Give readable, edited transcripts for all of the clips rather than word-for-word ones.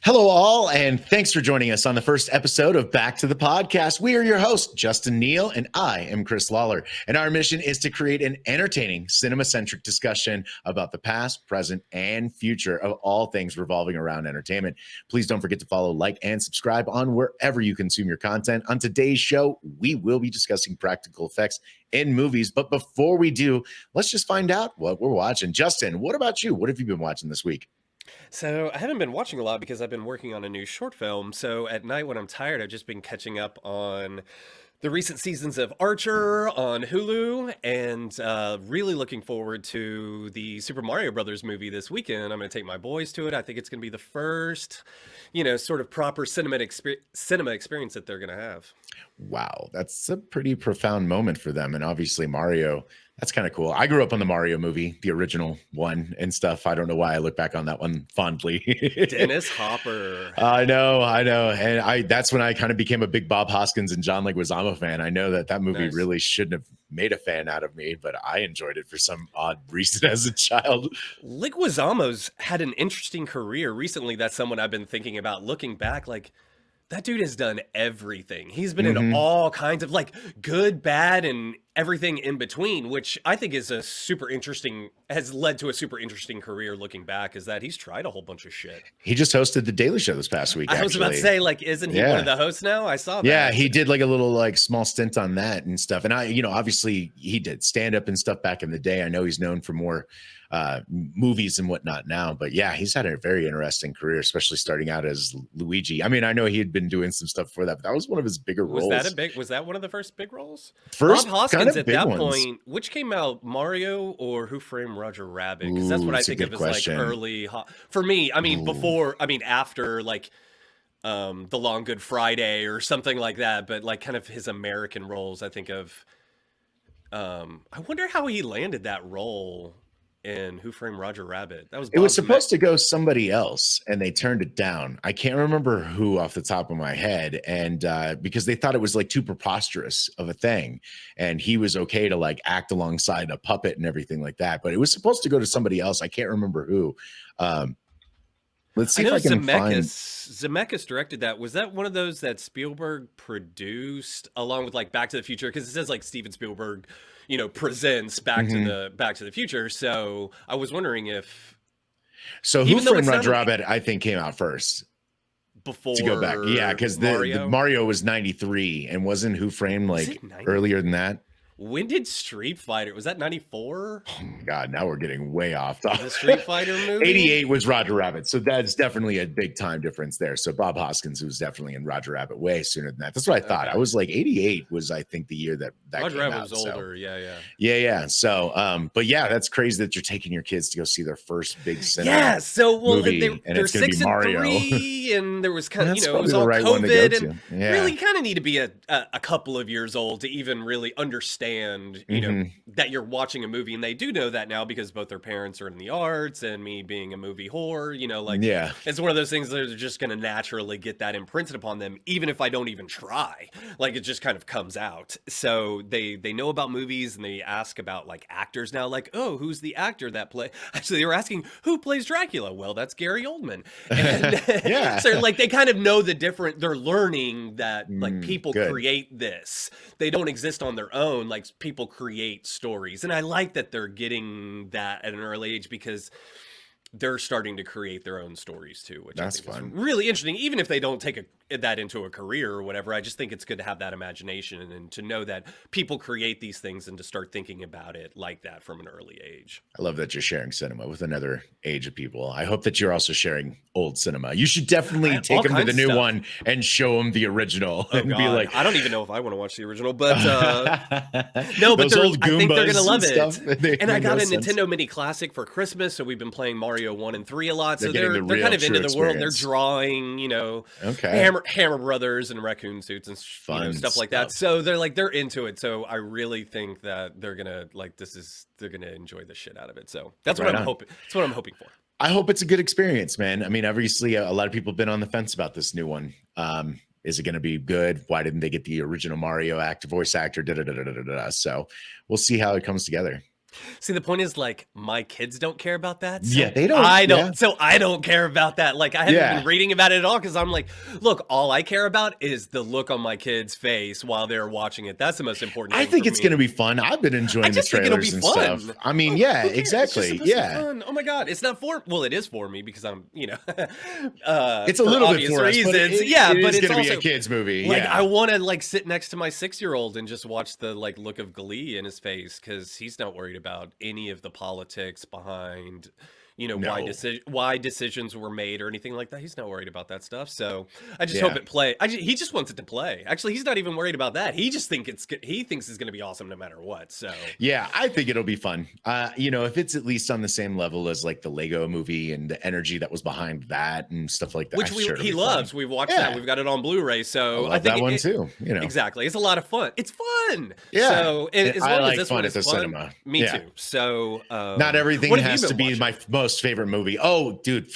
Hello, all, and thanks for joining us on the first episode of Back to the Podcast. We are your hosts, Justin Neal, and I am Chris Lawler. And our mission is to create an entertaining, cinema-centric discussion about the past, present, and future of all things revolving around entertainment. Please don't forget to follow, like, and subscribe on wherever you consume your content. On today's show, we will be discussing practical effects in movies. But before we do, let's just find out what we're watching. Justin, what about you? What have you been watching this week? So I haven't been watching a lot because I've been working on a new short film. So at night when I'm tired, I've just been catching up on the recent seasons of Archer on Hulu and really looking forward to the Super Mario Brothers movie this weekend. I'm going to take my boys to it. I think it's going to be the first, sort of proper cinema experience that they're going to have. Wow, that's a pretty profound moment for them. And obviously Mario, that's kind of cool. I grew up on the Mario movie, the original one and stuff. I don't know why I look back on that one fondly. Dennis Hopper. I know. And that's when I kind of became a big Bob Hoskins and John Leguizamo fan. I know that movie really shouldn't have made a fan out of me, but I enjoyed it for some odd reason as a child. Leguizamo's had an interesting career recently. That's someone I've been thinking about looking back, like, that dude has done everything. He's been in all kinds of good, bad, and everything in between, which I think is has led to a super interesting career looking back, is that he's tried a whole bunch of shit. He just hosted The Daily Show this past week, I was about to say, isn't he one of the hosts now? I saw that. Yeah, he did a little small stint on that and stuff. And obviously he did stand up and stuff back in the day. I know he's known for more movies and whatnot now, but yeah, he's had a very interesting career, especially starting out as Luigi. I mean, I know he had been doing some stuff before that, but that was one of his bigger roles. Was that one of the first big roles? First, Bob Hoskins kind of at big that ones. point, which came out, Mario or Who Framed Roger Rabbit? Because that's what I think of as early. For me, I mean, after The Long Good Friday or something like that, but kind of his American roles, I think of. I wonder how he landed that role in Who Framed Roger Rabbit. It was supposed to go somebody else, and they turned it down. I can't remember who off the top of my head, and because they thought it was too preposterous of a thing, and he was okay to act alongside a puppet and everything like that. But it was supposed to go to somebody else. I can't remember who. Let's see if I can find. Zemeckis directed that. Was that one of those that Spielberg produced along with Back to the Future? Because it says Steven Spielberg, presents Back to the Future. So I was wondering if. So Who Framed Roger Rabbit, I think, came out first. Before to go back, yeah, because the Mario was 93, and wasn't Who Framed earlier than that? When did Street Fighter? Was that 94? Oh my God, now we're getting way off. The Street Fighter movie? 88 was Roger Rabbit. So that's definitely a big time difference there. So Bob Hoskins was definitely in Roger Rabbit way sooner than that. That's what I thought. I was 88 was, I think, the year that Roger came Rabbit out. was older. Yeah. Yeah. So, but yeah, that's crazy that you're taking your kids to go see their first big cinema. Yeah. So, movie, and they're 6 and 3, and there was kind of, it was all right COVID, and really kind of need to be a couple of years old to even really understand, that you're watching a movie. And they do know that now because both their parents are in the arts, and me being a movie whore, it's one of those things that are just going to naturally get that imprinted upon them, even if I don't even try. It just kind of comes out. So they know about movies, and they ask about actors now, oh, who's the actor that actually they were asking who plays Dracula. Well, that's Gary Oldman. And so they kind of know the different, they're learning that people create this. They don't exist on their own. People create stories. And I like that they're getting that at an early age, because they're starting to create their own stories too, which that's I think fun. Is really interesting. Even if they don't take that into a career or whatever, I just think it's good to have that imagination and to know that people create these things and to start thinking about it like that from an early age. I love that you're sharing cinema with another age of people. I hope that you're also sharing old cinema. You should definitely take them to the new one and show them the original and be like, I don't even know if I want to watch the original, but no, but I think they're gonna love it. And I got a Nintendo Mini Classic for Christmas, so we've been playing Mario 1 and 3 a lot. So they're kind of into the world. They're drawing, Hammer Brothers and raccoon suits and stuff like that. So they're into it. So I really think that they're gonna they're gonna enjoy the shit out of it. So that's what I'm hoping. That's what I'm hoping for. I hope it's a good experience, man. I mean, obviously, a lot of people have been on the fence about this new one. Is it going to be good? Why didn't they get the original Mario voice actor? So we'll see how it comes together. See, the point is, like, my kids don't care about that, Yeah, so they don't. I Yeah, don't so I don't care about that. Like, I haven't been yeah. reading about it at all because I'm like, look, all I care about is the look on my kid's face while they're watching it. That's the most important I thing for think it's going to me. be fun. I've been I enjoying the just think it'll be trailers and stuff. fun. I mean, Oh, yeah, who cares? It's just exactly. supposed to be Yeah. fun. Oh my god, it's not for well, it is for me because I'm, It's a for little bit obvious for us, but reasons. it, Yeah, it but is it's going to be a also kids movie. like I Yeah. want to like sit next to my 6-year-old and just watch the like look of glee in his face because he's not worried about any of the politics behind, No. why decisions were made or anything like that. He's not worried about that stuff. So I just hope Yeah. it play. He just wants it to play. Actually, he's not even worried about that. He just he thinks it's going to be awesome no matter what. So Yeah, I think it'll be fun. If it's at least on the same level as like the Lego movie and the energy that was behind that and stuff like that, which I'm sure it'll he be loves. fun. We've watched that. Yeah, We've got it on Blu-ray. I So I love think that one too. exactly. It's a lot of fun. It's fun. Yeah, So and as I long as like this fun one at is the fun, cinema. me Yeah. too. So Not everything what have you has to been be watching? my most favorite movie. Oh, dude,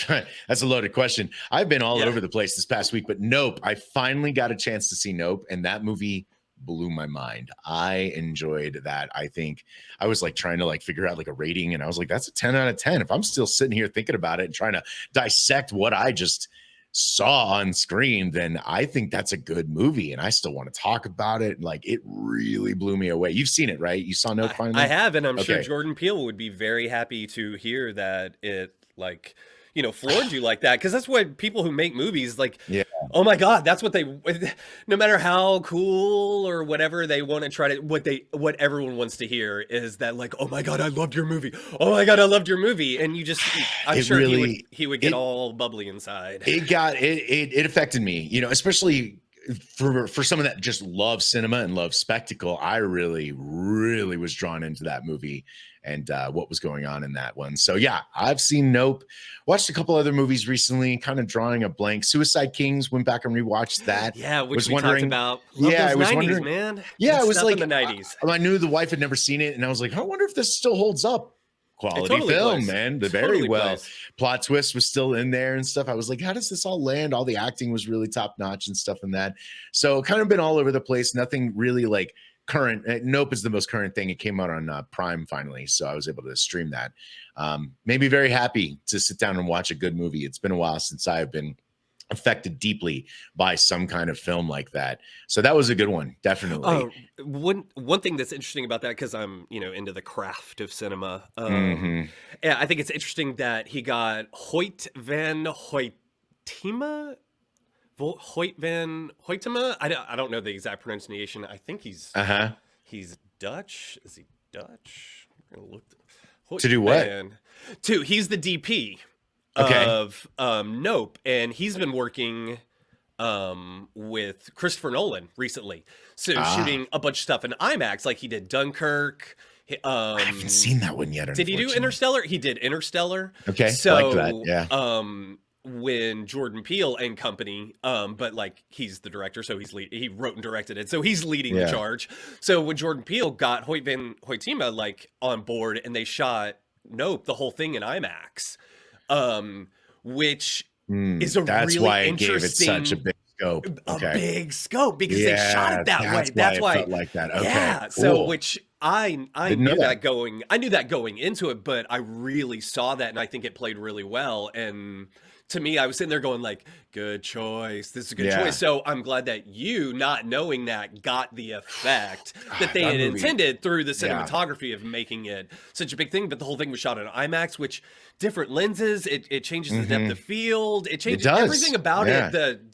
that's a loaded question. I've been all Yeah. over the place this past week, but Nope. I finally got a chance to see Nope, and that movie blew my mind. I enjoyed that. I think I was like trying to like figure out like a rating, and I was like, that's a 10 out of 10. If I'm still sitting here thinking about it and trying to dissect what I just saw on screen, then I think that's a good movie, and I still want to talk about it. Like, it really blew me away. You've seen it, right? You saw Nope finally? I have, and I'm sure Okay. Jordan Peele would be very happy to hear that it like floored you like that because that's what people who make movies like. Yeah. Oh my God, that's what they. No matter how cool or whatever they want to try to, what everyone wants to hear is that like, oh my God, I loved your movie. Oh my God, I loved your movie, and you just, I'm It sure really he would get all bubbly inside. it affected me, especially for someone that just loves cinema and loves spectacle. I really was drawn into that movie and what was going on in that one. So yeah, I've seen Nope, watched a couple other movies recently, kind of drawing a blank. Suicide Kings, went back and rewatched that. Yeah, which Was we talked wondering, about. Love yeah, those I was 90s, wondering, man. yeah, Good it was stuff like in the 90s. I knew the wife had never seen it, and I was like, I wonder if this still holds up. It Quality totally film, plays. man. The very Totally well. plays. Plot twist was still in there and stuff. I was like, how does this all land? All the acting was really top notch and stuff in that. So kind of been all over the place. Nothing really like current. Nope is the most current thing. It came out on Prime finally, so I was able to stream that. Made me very happy to sit down and watch a good movie. It's been a while since I've been affected deeply by some kind of film like that. So that was a good one, definitely. One thing that's interesting about that because I'm into the craft of cinema. Mhm. Yeah, I think it's interesting that he got Hoyt van Hoytema. Hoyt van Hoytema. I don't know the exact pronunciation. I think he's Dutch. Is he Dutch? I'm gonna look. To do what? He's the DP Okay. of Nope, and he's been working with Christopher Nolan recently, so shooting a bunch of stuff in IMAX, like he did Dunkirk. I haven't seen that one yet. Did he do unfortunately. Interstellar? He did Interstellar. Okay, So, I like that. Yeah. when Jordan Peele and company, but like he's the director, so he wrote and directed it, so he's leading the charge. So when Jordan Peele got Hoyt van Hoytema like on board, and they shot Nope, the whole thing in IMAX, which is a That's really why it gave it interesting, such a big scope. Okay. a big scope because they shot it that way. That's why it felt like that. Okay. Yeah. Cool. So which I Didn't know knew that. I knew that going into it, but I really saw that, and I think it played really well. And to me, I was sitting there going like, good choice. This is a good Yeah. choice. So I'm glad that you, not knowing that, got the effect that they That had movie- intended through the cinematography of making it such a big thing. But the whole thing was shot in IMAX, which different lenses, it changes the depth of field. It changes does. everything about Yeah. it.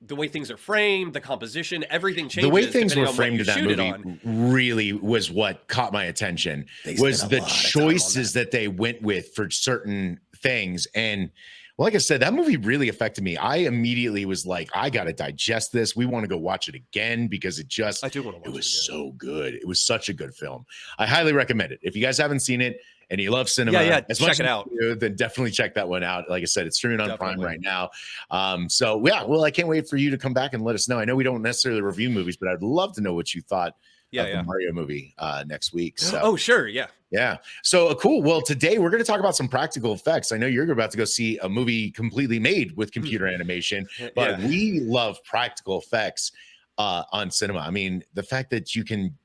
The way things are framed, the composition, everything changes. The way things depending were on what framed you in that shoot it movie on. really was what caught my attention. They Was spent a the lot of time on choices that they went with for certain things. And well, like I said, that movie really affected me. I immediately was like, I got to digest this. We want to go watch it again because it just, I do want to watch it was again. so good. It was such a good film. I highly recommend it. If you guys haven't seen it and you love cinema, Yeah, as check much it as out. you do, then definitely check that one out. Like I said, it's streaming on Prime Definitely. right now. So yeah, well, I can't wait for you to come back and let us know. I know we don't necessarily review movies, but I'd love to know what you thought of the Mario movie next week. So Oh, sure. Yeah. yeah. So cool. Well, today we're going to talk about some practical effects. I know you're about to go see a movie completely made with computer animation, but we love practical effects on cinema. I mean, the fact that you can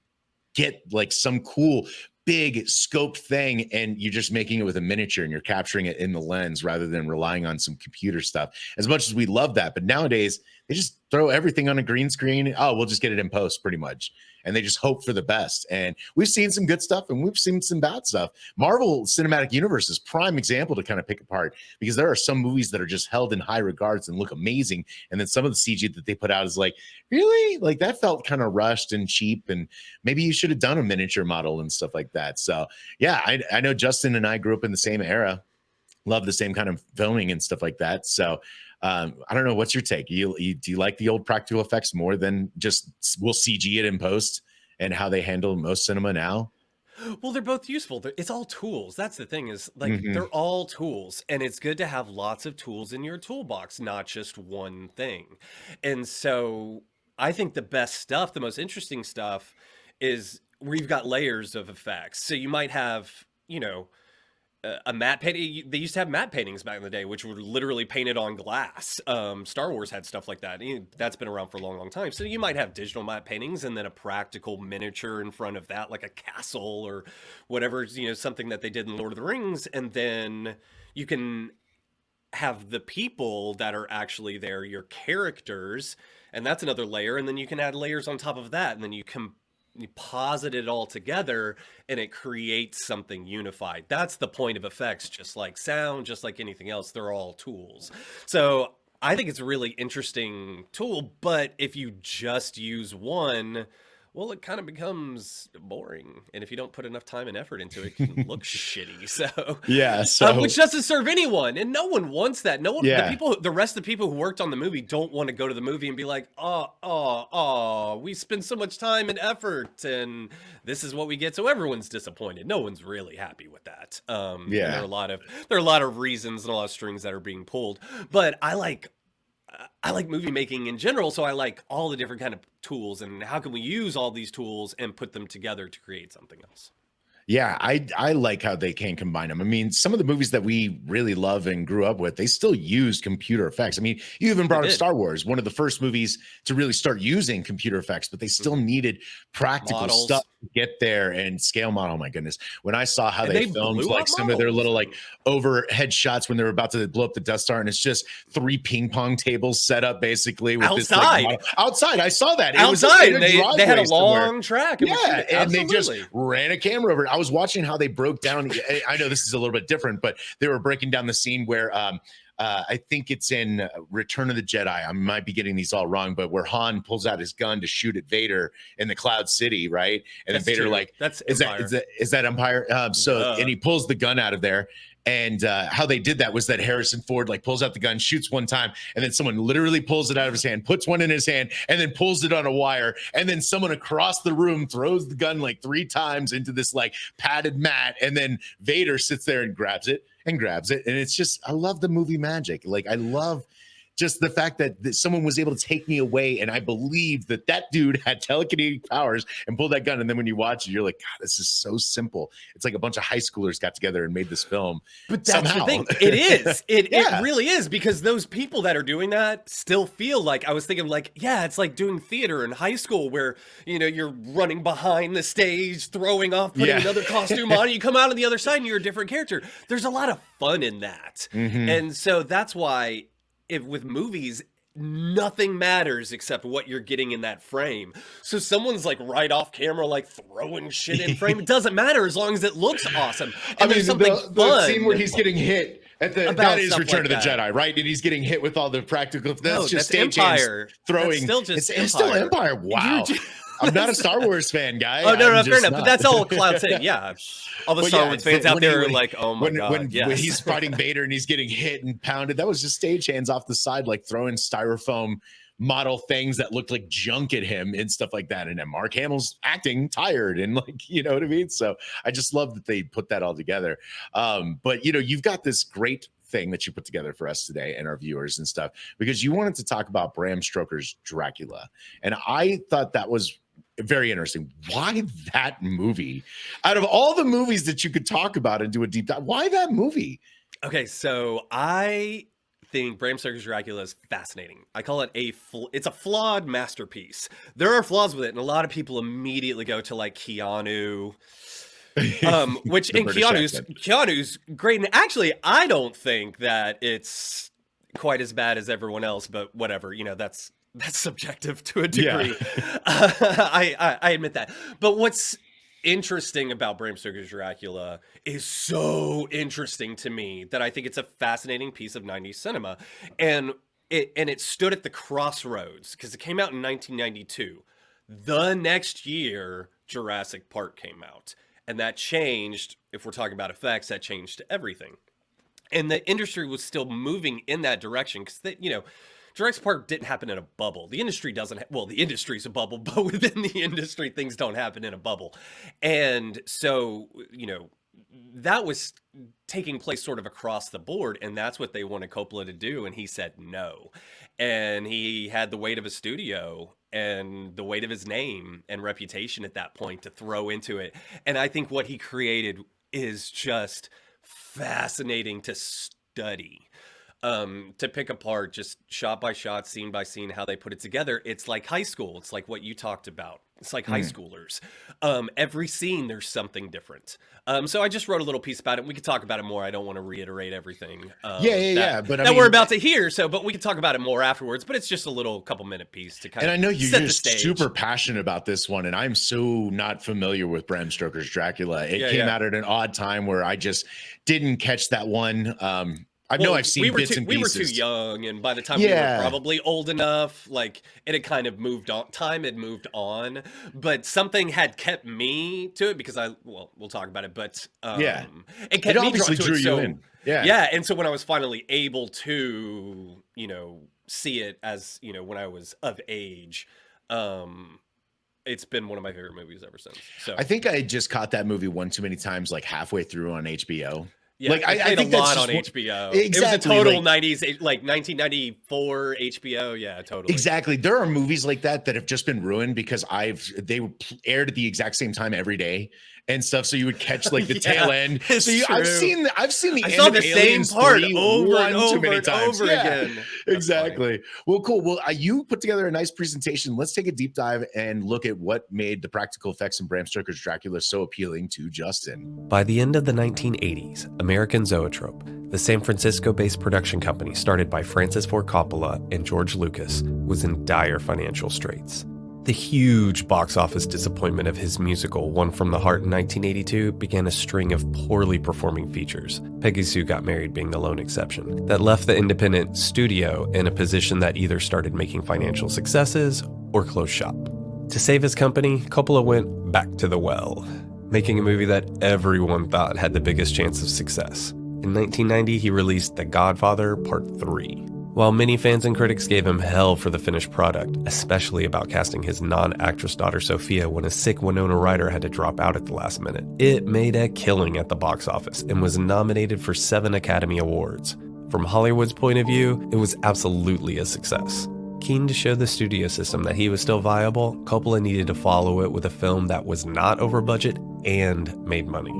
get like some cool big scope thing and you're just making it with a miniature and you're capturing it in the lens rather than relying on some computer stuff. As much as we love that, but nowadays they just throw everything on a green screen. Oh, we'll just get it in post pretty much. And they just hope for the best. And we've seen some good stuff and we've seen some bad stuff. Marvel Cinematic Universe is prime example to kind of pick apart, because there are some movies that are just held in high regards and look amazing. And then some of the CG that they put out is like, really? Like that felt kind of rushed and cheap. And maybe you should have done a miniature model and stuff like that. So yeah, I know Justin and I grew up in the same era, love the same kind of filming and stuff like that. So I don't know. What's your take? Do you like the old practical effects more than just we'll CG it in post and how they handle most cinema now? Well, they're both useful. It's all tools. That's the thing is like they're all tools, and it's good to have lots of tools in your toolbox, not just one thing. And so I think the best stuff, the most interesting stuff is where you've got layers of effects. So you might have, a matte painting. They used to have matte paintings back in the day, which were literally painted on glass. Star Wars had stuff like that. That's been around for a long, long time. So you might have digital matte paintings and then a practical miniature in front of that, like a castle or whatever, something that they did in Lord of the Rings. And then you can have the people that are actually there, your characters, and that's another layer. And then you can add layers on top of that. And then you posit it all together and it creates something unified. That's the point of effects, just like sound, just like anything else. They're all tools. So I think it's a really interesting tool, but if you just use one, well, it kind of becomes boring. And if you don't put enough time and effort into it, it can look shitty. So yeah, which doesn't serve anyone, and no one wants that. No one, the rest of the people who worked on the movie don't want to go to the movie and be like, we spend so much time and effort, and this is what we get. So everyone's disappointed. No one's really happy with that. And there are a lot of reasons and a lot of strings that are being pulled. But I like movie making in general, so I like all the different kind of tools and how can we use all these tools and put them together to create something else. Yeah, I like how they can combine them. I mean, some of the movies that we really love and grew up with, they still use computer effects. I mean, you even brought up Star Wars, one of the first movies to really start using computer effects, but they still needed practical stuff to get there and scale model. Oh my goodness. When I saw how they filmed like some of their little like overhead shots when they were about to blow up the Death Star, and it's just 3 ping pong tables set up basically with outside. This outside. I saw that. Outside. They had a long track. Yeah, and they just ran a camera over it. I was watching how they broke down. I know this is a little bit different, but they were breaking down the scene where I think it's in Return of the Jedi. I might be getting these all wrong, but where Han pulls out his gun to shoot at Vader in the Cloud City, right? And then Vader is that Empire? And he pulls the gun out of there. And how they did that was that Harrison Ford like pulls out the gun, shoots one time, and then someone literally pulls it out of his hand, puts one in his hand, and then pulls it on a wire. And then someone across the room throws the gun like 3 times into this like padded mat. And then Vader sits there and grabs it. And it's just, I love the movie magic. Like I love just the fact that someone was able to take me away, and I believe that dude had telekinetic powers and pulled that gun. And then when you watch it, you're like, God, this is so simple. It's like a bunch of high schoolers got together and made this film. But that's the thing. It is. It really is, because those people that are doing that still feel like, I was thinking like, yeah, it's like doing theater in high school where, you're running behind the stage, throwing off, putting another costume on, and you come out on the other side and you're a different character. There's a lot of fun in that. And so that's why with movies, nothing matters except what you're getting in that frame. So someone's like right off camera, like throwing shit in frame. It doesn't matter as long as it looks awesome. And there's something the scene where he's getting hit that is Return of the Jedi, right? And he's getting hit with all the practical. That's just stage Empire. Throwing. It's still Empire. Wow. I'm not a Star Wars fan, guy. Oh, no, fair enough. But that's all Cloud saying. Yeah. All the Star Wars fans out there are like, oh my God. When he's fighting Vader and he's getting hit and pounded, that was just stagehands off the side, like throwing styrofoam model things that looked like junk at him and stuff like that. And then Mark Hamill's acting tired and like, you know what I mean? So I just love that they put that all together. But you've got this great thing that you put together for us today and our viewers and stuff, because you wanted to talk about Bram Stoker's Dracula. And I thought that was very interesting. Why that movie? Out of all the movies that you could talk about and do a deep dive, why that movie? Okay, so I think Bram Stoker's Dracula is fascinating. I call it it's a flawed masterpiece. There are flaws with it, and a lot of people immediately go to like Keanu, which in Keanu's great. And actually, I don't think that it's quite as bad as everyone else, but whatever, that's subjective to a degree. Yeah. I admit that. But what's interesting about Bram Stoker's Dracula is so interesting to me that I think it's a fascinating piece of 90s cinema. And it stood at the crossroads because it came out in 1992. The next year, Jurassic Park came out. And that changed, if we're talking about effects, that changed everything. And the industry was still moving in that direction because, Jurassic Park didn't happen in a bubble. The industry doesn't, the industry's a bubble, but within the industry, things don't happen in a bubble. And so, that was taking place sort of across the board, and that's what they wanted Coppola to do, and he said no. And he had the weight of a studio and the weight of his name and reputation at that point to throw into it. And I think what he created is just fascinating to study. To pick apart just shot by shot, scene by scene, how they put it together. It's like high school. It's like what you talked about. It's like high schoolers. Every scene, there's something different. So I just wrote a little piece about it. We could talk about it more. I don't want to reiterate everything. But we're about to hear. But we can talk about it more afterwards. But it's just a little couple-minute piece to kind of. And I know you're just super passionate about this one, and I'm so not familiar with Bram Stoker's Dracula. It came out at an odd time where I just didn't catch that one. I've seen bits and pieces. We were too young, and by the time we were probably old enough, like it had kind of moved on. Time had moved on, but something had kept me to it because we'll talk about it. But it kept me obviously drawn to drew it. You in. Yeah. And so when I was finally able to, see it as when I was of age, it's been one of my favorite movies ever since. So I think I just caught that movie one too many times, like halfway through on HBO. Yeah, I think a lot on HBO. Exactly, it was a total 90s, like 1994 HBO. Yeah, totally. Exactly. There are movies like that have just been ruined because they aired at the exact same time every day and stuff. So you would catch like the tail end. So I've seen the end of the same part over and over again. Exactly. Well, cool. Well, you put together a nice presentation. Let's take a deep dive and look at what made the practical effects in Bram Stoker's Dracula so appealing to Justin. By the end of the 1980s, American Zoetrope, the San Francisco-based production company started by Francis Ford Coppola and George Lucas, was in dire financial straits. The huge box office disappointment of his musical One from the Heart in 1982 began a string of poorly performing features, Peggy Sue Got Married being the lone exception, that left the independent studio in a position that either started making financial successes or closed shop. To save his company, Coppola went back to the well, making a movie that everyone thought had the biggest chance of success. In 1990, he released The Godfather Part 3. While many fans and critics gave him hell for the finished product, especially about casting his non-actress daughter Sophia when a sick Winona Ryder had to drop out at the last minute, it made a killing at the box office and was nominated for 7 Academy Awards. From Hollywood's point of view, it was absolutely a success. Keen to show the studio system that he was still viable, Coppola needed to follow it with a film that was not over budget and made money.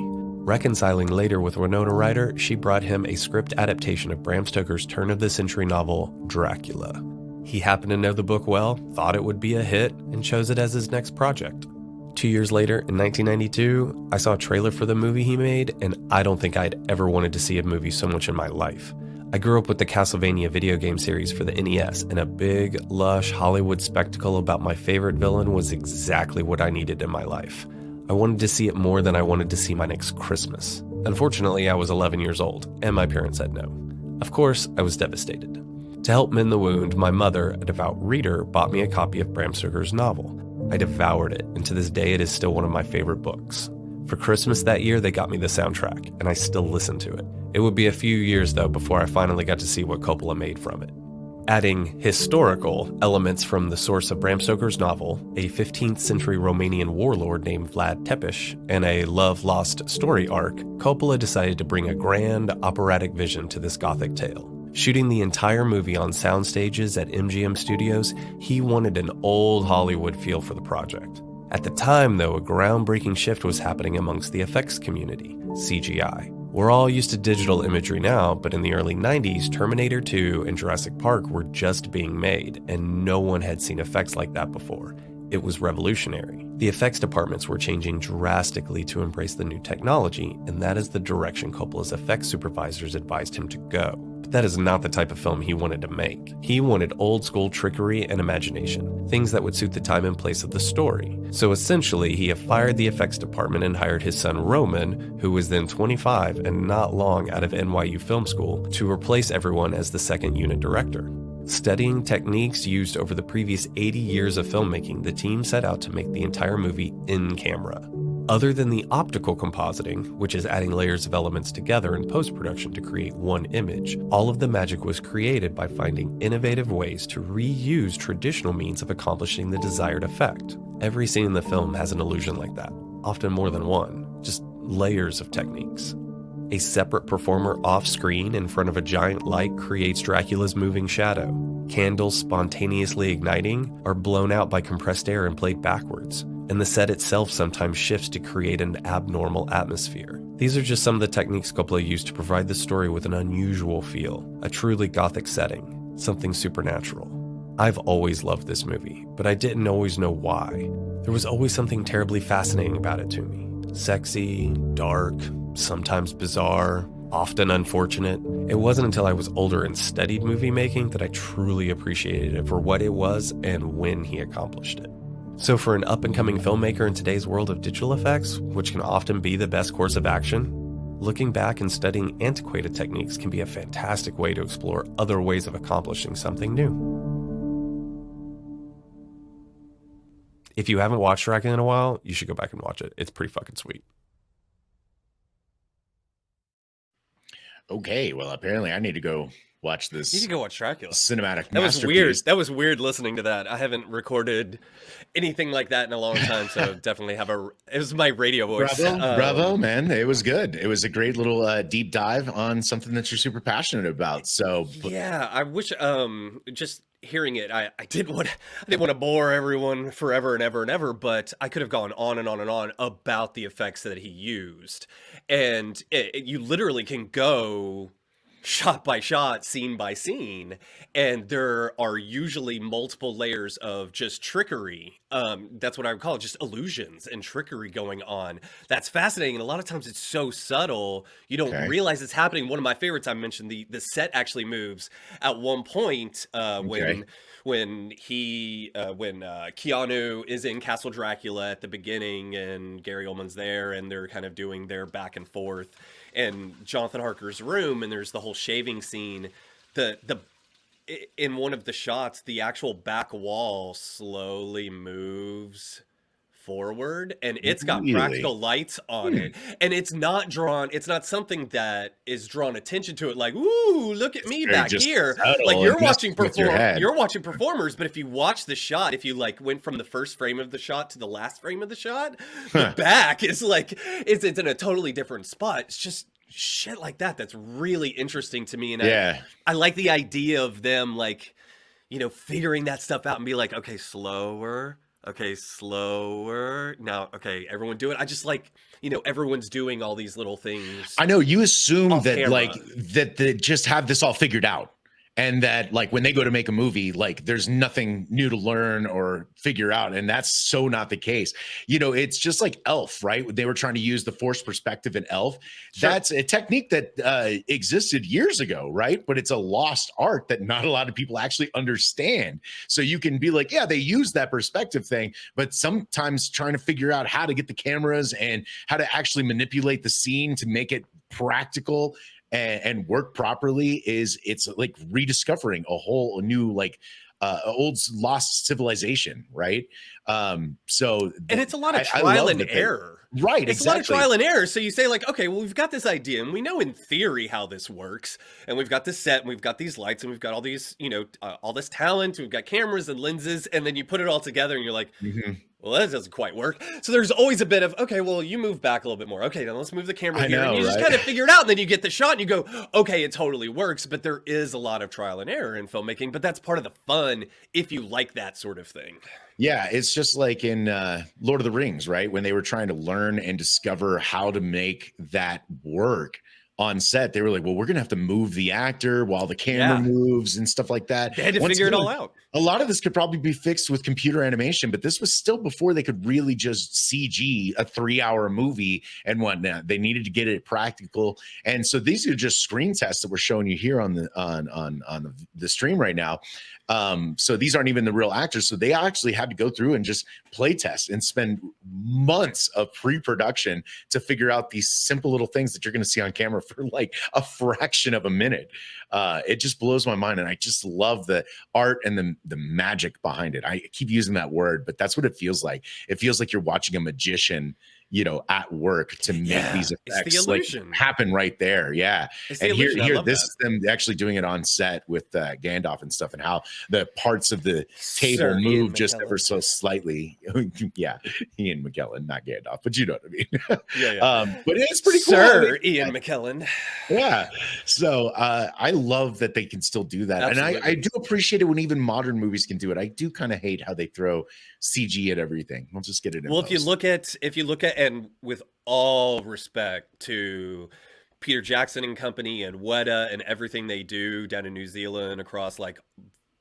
Reconciling later with Winona Ryder, she brought him a script adaptation of Bram Stoker's turn-of-the-century novel, Dracula. He happened to know the book well, thought it would be a hit, and chose it as his next project. 2 years later, in 1992, I saw a trailer for the movie he made, and I don't think I'd ever wanted to see a movie so much in my life. I grew up with the Castlevania video game series for the NES, and a big, lush Hollywood spectacle about my favorite villain was exactly what I needed in my life. I wanted to see it more than I wanted to see my next Christmas. Unfortunately, I was 11 years old, and my parents said no. Of course, I was devastated. To help mend the wound, my mother, a devout reader, bought me a copy of Bram Stoker's novel. I devoured it, and to this day it is still one of my favorite books. For Christmas that year, they got me the soundtrack, and I still listen to it. It would be a few years, though, before I finally got to see what Coppola made from it. Adding historical elements from the source of Bram Stoker's novel, a 15th century Romanian warlord named Vlad Tepes, and a love-lost story arc, Coppola decided to bring a grand operatic vision to this gothic tale. Shooting the entire movie on sound stages at MGM Studios, he wanted an old Hollywood feel for the project. At the time, though, a groundbreaking shift was happening amongst the effects community, CGI. We're all used to digital imagery now, but in the early 90s, Terminator 2 and Jurassic Park were just being made, and no one had seen effects like that before. It was revolutionary. The effects departments were changing drastically to embrace the new technology, and that is the direction Coppola's effects supervisors advised him to go. But that is not the type of film he wanted to make. He wanted old-school trickery and imagination, things that would suit the time and place of the story. So essentially, he fired the effects department and hired his son Roman, who was then 25 and not long out of NYU Film School, to replace everyone as the second unit director. Studying techniques used over the previous 80 years of filmmaking, the team set out to make the entire movie in camera. Other than the optical compositing, which is adding layers of elements together in post-production to create one image, all of the magic was created by finding innovative ways to reuse traditional means of accomplishing the desired effect. Every scene in the film has an illusion like that, often more than one, just layers of techniques. A separate performer off-screen in front of a giant light creates Dracula's moving shadow. Candles spontaneously igniting are blown out by compressed air and played backwards, and the set itself sometimes shifts to create an abnormal atmosphere. These are just some of the techniques Coppola used to provide the story with an unusual feel, a truly gothic setting, something supernatural. I've always loved this movie, but I didn't always know why. There was always something terribly fascinating about it to me. Sexy, dark, sometimes bizarre, often unfortunate. It wasn't until I was older and studied movie making that I truly appreciated it for what it was and when he accomplished it. So for an up-and-coming filmmaker in today's world of digital effects, which can often be the best course of action, looking back and studying antiquated techniques can be a fantastic way to explore other ways of accomplishing something new. If you haven't watched Dracula in a while, you should go back and watch it. It's pretty fucking sweet. Okay, well, apparently I need to go watch this. You need to go watch Dracula. Cinematic That was masterpiece. weird. That was weird listening to that. I haven't recorded anything like that in a long time, so definitely have a. It was my radio voice. Bravo, man! It was good. It was a great little deep dive on something that you're super passionate about. So yeah, I wish just hearing it, I didn't want to bore everyone forever and ever and ever, but I could have gone on and on and on about the effects that he used, and you literally can go shot by shot, scene by scene, and there are usually multiple layers of just trickery. That's what I would call it, just illusions and trickery going on. That's fascinating, and a lot of times it's so subtle you don't realize it's happening. One of my favorites, I mentioned, the set actually moves at one point when Keanu is in Castle Dracula at the beginning, and Gary Oldman's there, and they're kind of doing their back and forth, and Jonathan Harker's room, and there's the whole shaving scene. In one of the shots, the actual back wall slowly moves forward, and it's got practical lights on it, and it's not something that is drawn attention to it, like, ooh, look at me back here, like you're watching performers. But if you watch the shot, if you like went from the first frame of the shot to the last frame of the shot, the back is like it's in a totally different spot. It's just shit like that's really interesting to me, and I like the idea of them, like, you know, figuring that stuff out and be like, okay, slower, now, okay, everyone do it. I just like, you know, everyone's doing all these little things. I know you assume that camera. like that they just have this all figured out, and that like when they go to make a movie, like there's nothing new to learn or figure out, and that's so not the case. You know, it's just like Elf, right? They were trying to use the forced perspective in Elf. Sure. That's a technique that existed years ago, right? But it's a lost art that not a lot of people actually understand. So you can be like, yeah, they use that perspective thing, but sometimes trying to figure out how to get the cameras and how to actually manipulate the scene to make it practical and work properly it's like rediscovering a new like old lost civilization, right? And it's a lot of trial and error, right? It's exactly. A lot of trial and error. So you say like, okay, well, we've got this idea and we know in theory how this works, and we've got this set and we've got these lights and we've got all these, you know, all this talent, we've got cameras and lenses, and then you put it all together and you're like, well, that doesn't quite work. So there's always a bit of, okay, well, you move back a little bit more. Okay, then let's move the camera here. And you just kind of figure it out, and then you get the shot and you go, okay, it totally works. But there is a lot of trial and error in filmmaking, but that's part of the fun if you like that sort of thing. Yeah, it's just like in Lord of the Rings, right? When they were trying to learn and discover how to make that work. on set, they were like, well, we're gonna have to move the actor while the camera moves and stuff like that. They had to figure it all out. A lot of this could probably be fixed with computer animation, but this was still before they could really just CG a 3-hour movie and whatnot. They needed to get it practical, and so these are just screen tests that we're showing you here on the stream right now. So these aren't even the real actors. So they actually had to go through and just play test and spend months of pre-production to figure out these simple little things that you're going to see on camera for like a fraction of a minute. It just blows my mind. And I just love the art and the magic behind it. I keep using that word, but that's what it feels like. It feels like you're watching a magician, you know, at work to make these effects like happen right there. Yeah. And here this is them actually doing it on set with Gandalf and stuff, and how the parts of the table move just ever so slightly. Yeah. Ian McKellen, not Gandalf, but you know what I mean. But it's pretty cool. Sir Ian McKellen. Yeah. So I love that they can still do that. Absolutely. And I do appreciate it when even modern movies can do it. I do kind of hate how they throw CG at everything. We'll just get it in Well, post. if you look at, and with all respect to Peter Jackson and company and Weta and everything they do down in New Zealand, across like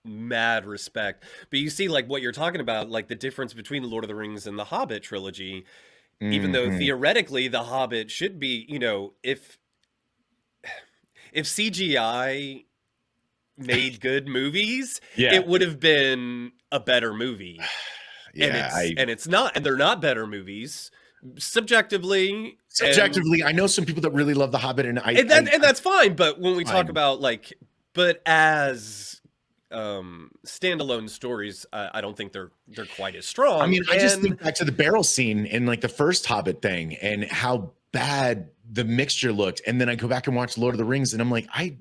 mad respect, but you see like what you're talking about, like the difference between the Lord of the Rings and the Hobbit trilogy, even though theoretically the Hobbit should be, you know, if CGI made good movies, it would have been a better movie. And it's not, and they're not better movies. Subjectively, I know some people that really love The Hobbit, and that's fine. But when we talk about like, but as standalone stories, I don't think they're quite as strong. I mean, I just think back to the barrel scene in like the first Hobbit thing, and how bad the mixture looked, and then I go back and watch Lord of the Rings, and I'm like, I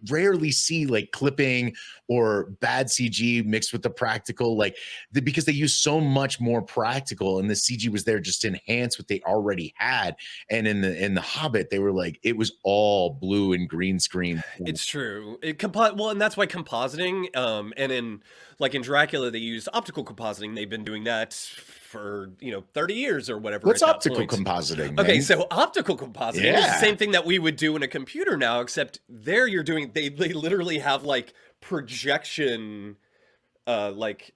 rarely see like clipping or bad CG mixed with the practical, like because they use so much more practical, and the CG was there just to enhance what they already had. And in the Hobbit, they were like, it was all blue and green screen. It's true. Well, and that's why compositing, and in Dracula, they used optical compositing. They've been doing that for 30 years or whatever. What's optical compositing? Okay, so optical compositing is the same thing that we would do in a computer now, except there you're doing, they literally have like projection, like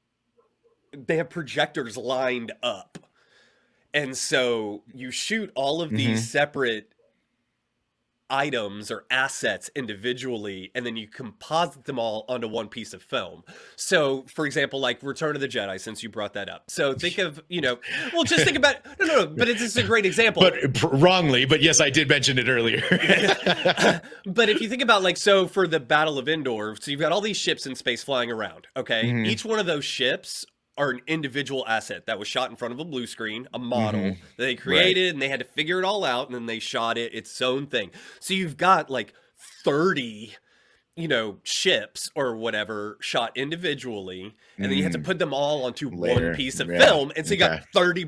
they have projectors lined up, and so you shoot all of these separate items or assets individually, and then you composite them all onto one piece of film. So for example, like Return of the Jedi, since you brought that up, so think of, well, just think about no, but it's a great example, but wrongly, but yes, I did mention it earlier. But if you think about, like, so for the Battle of Endor, so you've got all these ships in space flying around, okay? Each one of those ships are an individual asset that was shot in front of a blue screen, a model that they created, and they had to figure it all out, and then they shot it its own thing. So you've got like 30, ships or whatever shot individually, and then you have to put them all onto one piece of film. And so you got 30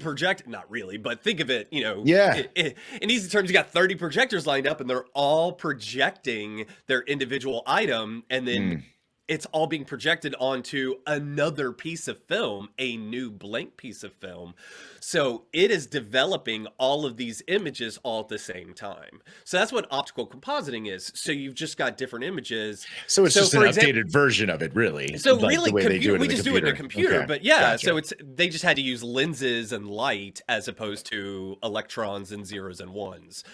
not really, but think of it, in easy terms, you got 30 projectors lined up, and they're all projecting their individual item, and then it's all being projected onto another piece of film, a new blank piece of film. So it is developing all of these images all at the same time. So that's what optical compositing is. So you've just got different images. So it's just an updated version of it, really. So like really, we just do it in a computer. Okay. But yeah, gotcha. So they just had to use lenses and light as opposed to electrons and zeros and ones.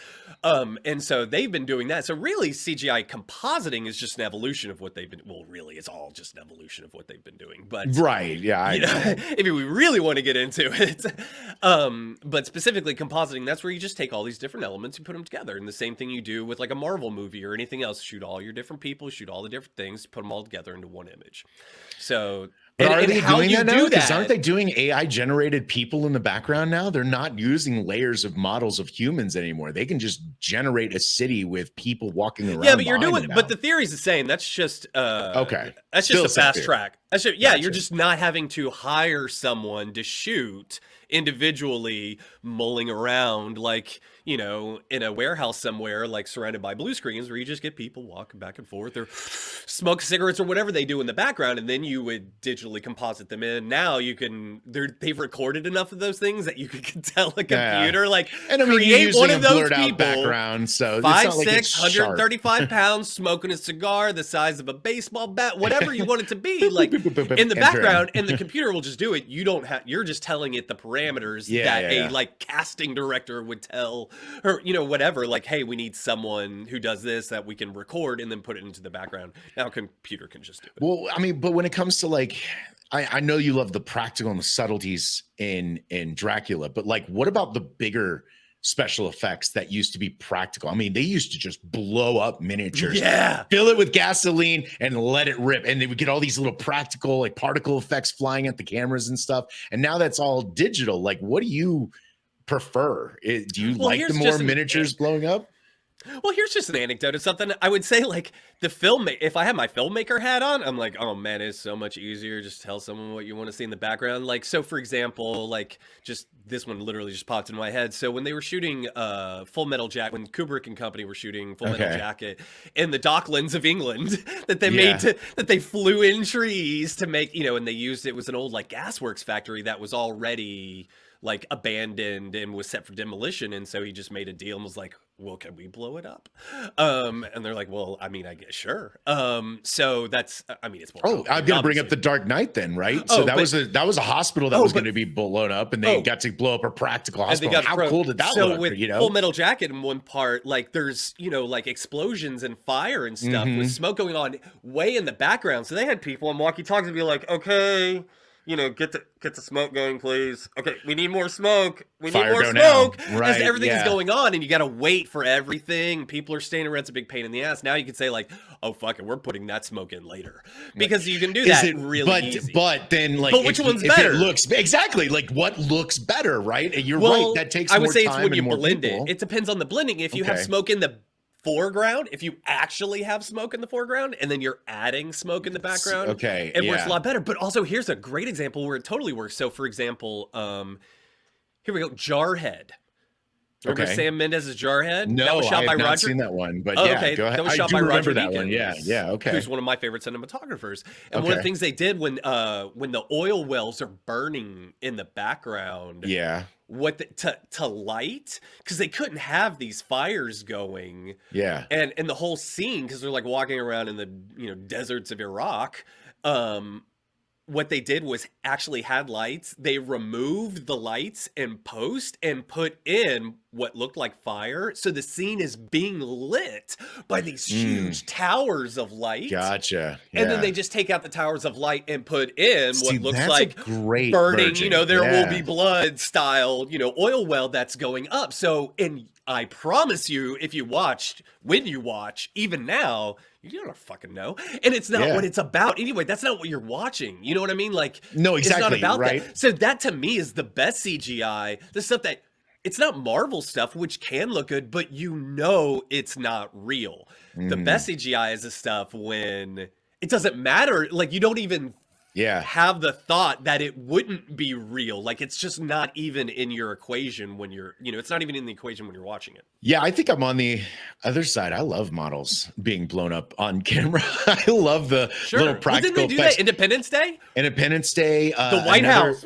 And so they've been doing that. So really, CGI compositing is just an evolution of what they've been. Well, really, it's all just an evolution of what they've been doing. But right, yeah. If we really want to get into it, but specifically compositing, that's where you just take all these different elements and put them together. And the same thing you do with like a Marvel movie or anything else. Shoot all your different people, shoot all the different things, put them all together into one image. So. But are they doing that now? Because aren't they doing AI generated people in the background now? They're not using layers of models of humans anymore. They can just generate a city with people walking around. Yeah, but you're doing. But the theory's the same. That's just okay. That's just a fast track. That's just, yeah, gotcha. You're just not having to hire someone to shoot. individually mulling around, like, you know, in a warehouse somewhere, like surrounded by blue screens where you just get people walking back and forth or smoke cigarettes or whatever they do in the background, and then you would digitally composite them in. Now you can, they've recorded enough of those things that you can tell a computer, like, and I mean, create one of those people, background, so 5'6", 135 pounds, smoking a cigar the size of a baseball bat, whatever you want it to be, like in the background, and the computer will just do it. You don't have, you're just telling it the parameters that a like casting director would tell, or, you know, whatever, like, hey, we need someone who does this that we can record and then put it into the background. Now a computer can just do it. Well, I mean, but when it comes to like, I know you love the practical and the subtleties in Dracula, but like, what about the bigger special effects that used to be practical? I mean, they used to just blow up miniatures, fill it with gasoline and let it rip, and they would get all these little practical like particle effects flying at the cameras and stuff. And now that's all digital. Like, what do you prefer? Do you like the more miniatures blowing up? Well, here's just an anecdote of something. I would say, like, the film, if I had my filmmaker hat on, I'm like, oh man, it's so much easier. Just tell someone what you want to see in the background. Like, so for example, like, just this one literally just popped into my head. So when they were shooting Full Metal Jacket, when Kubrick and company were shooting Full Metal Jacket in the Docklands of England, that they made that they flew in trees to make, you know, and they used, it was an old like gasworks factory that was already like abandoned and was set for demolition, and so he just made a deal and was like, well, can we blow it up? And they're like, well, I mean, I guess sure. So that's, I mean, it's more I'm gonna bring up The Dark Knight then, right? So that was a hospital that was going to be blown up, and they got to blow up a practical hospital. How cool did that look? With Full Metal Jacket, in one part, like there's, you know, like explosions and fire and stuff with smoke going on way in the background. So they had people on walkie-talkies and be like, okay, you know, get the smoke going, please. Okay, we need more smoke. We need more smoke. Right, as everything is going on, and you got to wait for everything. People are staying around. It's a big pain in the ass. Now you can say like, oh, fuck it, we're putting that smoke in later. Because you can do that really easy. But then, like, but which one's better? It looks, exactly, like, what looks better, right? And you're right, that takes more time. I would say it's when you blend it. It depends on the blending. If you have smoke in the foreground, if you actually have smoke in the foreground and then you're adding smoke in the background, it works a lot better. But also, here's a great example where it totally works. So for example, here we go, Jarhead. Remember Sam Mendes's Jarhead? No, that was shot I by have not Roger. seen that one, but go ahead. That was shot by Roger that Deakins, one. Yeah, okay. Who's one of my favorite cinematographers. And one of the things they did when the oil wells are burning in the background, to light, because they couldn't have these fires going, and the whole scene, because they're like walking around in the, you know, deserts of Iraq. What they did was actually had lights. They removed the lights in post and put in what looked like fire. So the scene is being lit by these huge towers of light. Gotcha. And then they just take out the towers of light and put in what looks like burning, version. You know, there will be blood style, you know, oil well that's going up. So, and I promise you, if you watched, when you watch, even now, you don't fucking know. And it's not what it's about. Anyway, that's not what you're watching. You know what I mean? Like, no, exactly. It's not about that. So that to me is the best CGI. The stuff that, it's not Marvel stuff, which can look good, but you know it's not real. The best CGI is the stuff when it doesn't matter. Like, you don't even have the thought that it wouldn't be real. Like, it's just not even in your equation when you're, you know, it's not even in the equation when you're watching it. Yeah, I think I'm on the other side. I love models being blown up on camera. I love the little practical didn't they do effects. that Independence Day? Independence Day. The White House.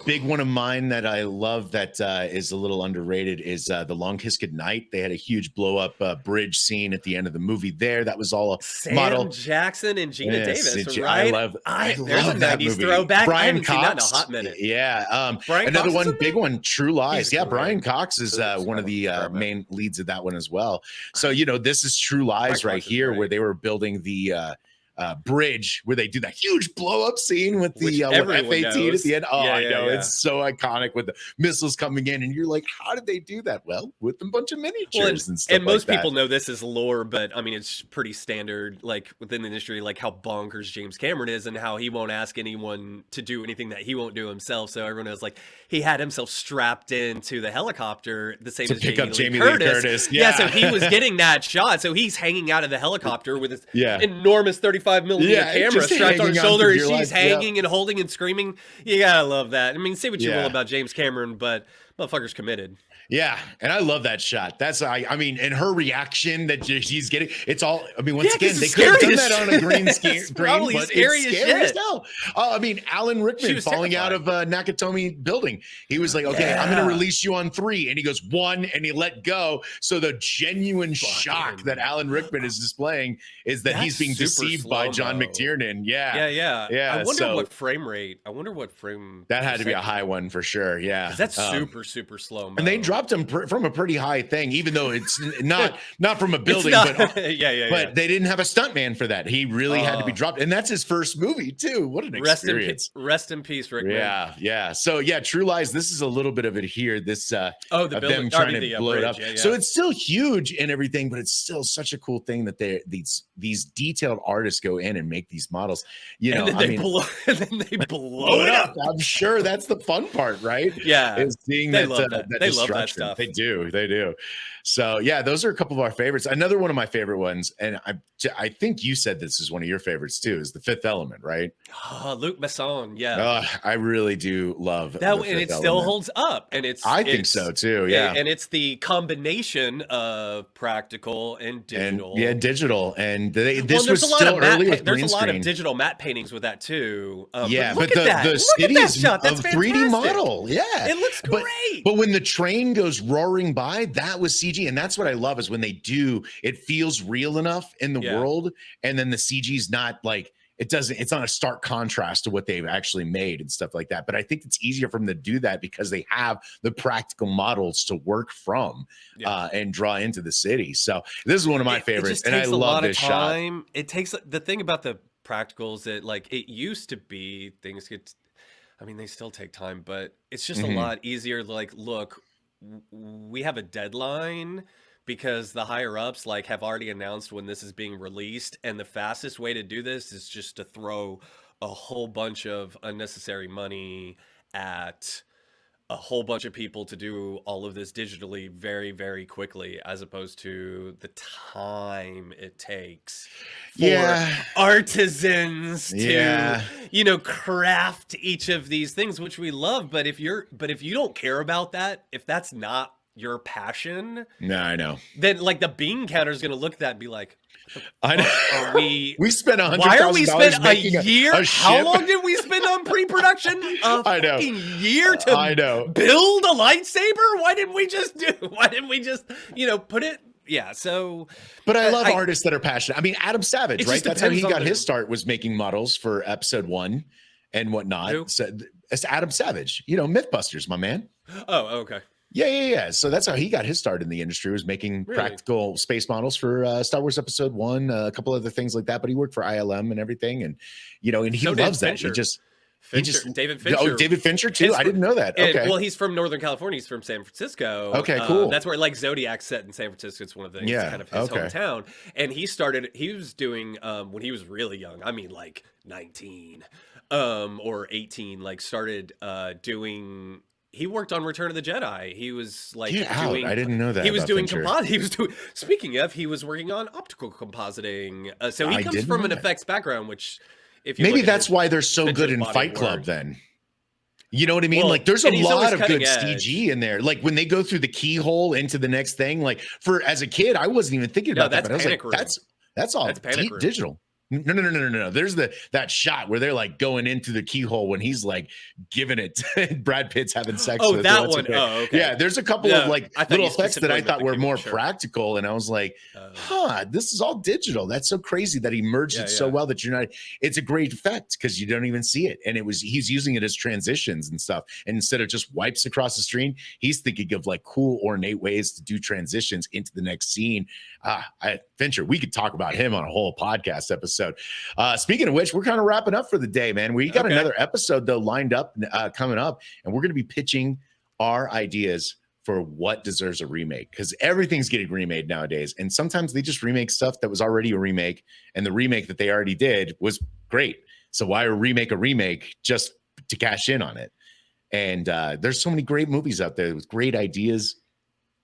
Big one of mine that I love that is a little underrated is The Long Kiss Goodnight. They had a huge blow up bridge scene at the end of the movie there. That was all a model. Sam Jackson and Gina Davis, I right? love that movie. Throwback. Brian I haven't Cox, seen that in a hot minute. Yeah. Brian another Cox one, big one, True Lies. He's Brian Cox is one of the main leads of that one as well. So, you know, this is True Lies right here, where they were building the bridge where they do that huge blow up scene with the F-18 at the end. I know. It's so iconic with the missiles coming in, and you're like, how did they do that? Well, with a bunch of miniatures and stuff. And most people know this is lore, but I mean, it's pretty standard, like within the industry, like how bonkers James Cameron is and how he won't ask anyone to do anything that he won't do himself. So everyone knows, like, he had himself strapped into the helicopter the same as Jamie Lee Curtis. Yeah. So he was getting that shot. So he's hanging out of the helicopter with his enormous 35 35mm camera just strapped on her hanging shoulder, onto and your she's life, yeah. hanging and holding and screaming. You gotta love that. I mean, say what you will Yeah. about James Cameron, but motherfucker's committed. Yeah, and I love that shot. That's I mean, and her reaction that she's getting, it's all. I mean, once Yeah, 'cause again, it's they could have scary done as that on a shit. green It's probably but scary it's as scary as shit. hell. I mean, Alan Rickman was falling out of Nakatomi building. He was like, "Okay, I'm going to release you on 3," and he goes 1, and he let go. So the genuine shock that Alan Rickman is displaying is that he's being deceived by John McTiernan. Yeah. I wonder what frame rate. I wonder what frame. That had to be a high one for sure. Yeah, that's super slow. And they dropped him from a pretty high thing, even though it's not from a building, but but they didn't have a stuntman for that. He really had to be dropped, and that's his first movie too. What an experience! Rest in peace, Rickman. Yeah. So True Lies. This is a little bit of it here. This the of building, them trying to blow it up. Yeah. So it's still huge and everything, but it's still such a cool thing that these detailed artists go in and make these models. And then they blow it up. I'm sure that's the fun part, right? Yeah, is seeing they that. love that. They love that stuff. They do. So those are a couple of our favorites. Another one of my favorite ones, and I think you said this is one of your favorites too, is The Fifth Element, right? Luc Besson, yeah. I really do love that, and it still holds up. And I think so too, yeah. And it's the combination of practical and digital. Digital, and this there's was still early with There's green a lot screen. of digital matte paintings with that too. But the city is a 3D model. Yeah, it looks great. But when the train goes roaring by, that was CG, and that's what I love is when they do. It feels real enough in the world, and then the CG's not like it's not a stark contrast to what they've actually made and stuff like that. But I think it's easier for them to do that because they have the practical models to work from and draw into the city. So this is one of my favorites, and I love this shot. It takes the thing about the practicals that like it used to be things get. I mean, they still take time, but it's just a lot easier. Like, look, we have a deadline. Because the higher ups like have already announced when this is being released, and the fastest way to do this is just to throw a whole bunch of unnecessary money at a whole bunch of people to do all of this digitally very, very quickly, as opposed to the time it takes for artisans to craft each of these things, which we love. But if you don't care about that, if that's not your passion, I know. Then like the bean counter is going to look at that and be like, I know. we spent $100,000. Why are we spent a year? A How long did we spend on pre-production? I know. Year to build a lightsaber? Why didn't we just put it? Yeah. So, but I love artists that are passionate. I mean, Adam Savage, right? That's how he got his start, was making models for episode 1 and whatnot. Who? So it's Adam Savage, Mythbusters, my man. Oh, okay. Yeah. So that's how he got his start in the industry, was making practical space models for Star Wars Episode 1, a couple other things like that. But he worked for ILM and everything, and and he loves that. David Fincher. Oh, David Fincher too. I didn't know that. Okay. Well, he's from Northern California. He's from San Francisco. Okay, cool. That's where like Zodiac's set in San Francisco. It's one of the kind of his hometown. And he was doing when he was really young. I mean, like 19 or 18. Like started doing. He worked on Return of the Jedi. He was like doing. I didn't know that. He was doing composite. Speaking of, he was working on optical compositing. So he comes from an effects background, which if you maybe that's why they're so good in Fight Club. Then, you know what I mean? Like, there's a lot of good CG in there. Like when they go through the keyhole into the next thing. Like as a kid, I wasn't even thinking about that. But I was like, that's all digital. No. There's that shot where they're like going into the keyhole when he's like giving it. Brad Pitt's having sex. Oh, with that one. Oh, okay. Yeah, there's a couple of like little effects that I thought were more practical, and I was like, this is all digital. That's so crazy that he merged it so well that you're not. It's a great effect because you don't even see it, and he's using it as transitions and stuff. And instead of just wipes across the screen, he's thinking of like cool, ornate ways to do transitions into the next scene. Fincher, we could talk about him on a whole podcast episode. Speaking of which, we're kind of wrapping up for the day, man. We got another episode though lined up coming up, and we're going to be pitching our ideas for what deserves a remake, because everything's getting remade nowadays, and sometimes they just remake stuff that was already a remake, and the remake that they already did was great. So why remake a remake just to cash in on it? And there's so many great movies out there with great ideas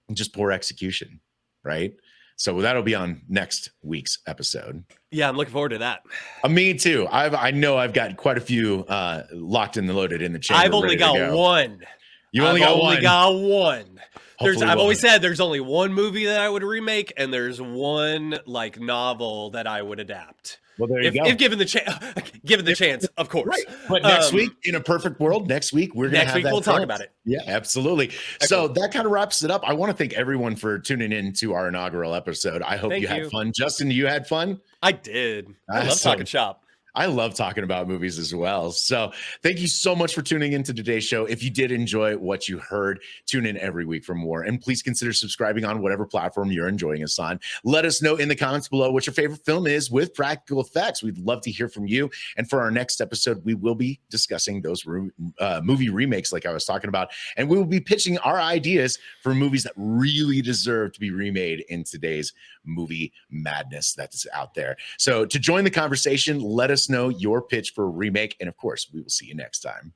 and just poor execution, right? So that'll be on next week's episode. Yeah, I'm looking forward to that. Me too. I know I've got quite a few locked and loaded in the chamber. I've only got one. You only got one. I've always said there's only one movie that I would remake, and there's one like novel that I would adapt. Well, there you go. If given the chance, of course. Right. But next week, in a perfect world, next week we're gonna have that. We'll talk about it. Yeah, absolutely. So that kind of wraps it up. I want to thank everyone for tuning in to our inaugural episode. I hope you had fun. Justin, you had fun? I did. I love talking shop. I love talking about movies as well. So thank you so much for tuning into today's show. If you did enjoy what you heard, tune in every week for more. And please consider subscribing on whatever platform you're enjoying us on. Let us know in the comments below what your favorite film is with practical effects. We'd love to hear from you. And for our next episode, we will be discussing those movie remakes like I was talking about. And we will be pitching our ideas for movies that really deserve to be remade in today's movie madness that's out there. So to join the conversation, let us know your pitch for a remake. And of course, we will see you next time.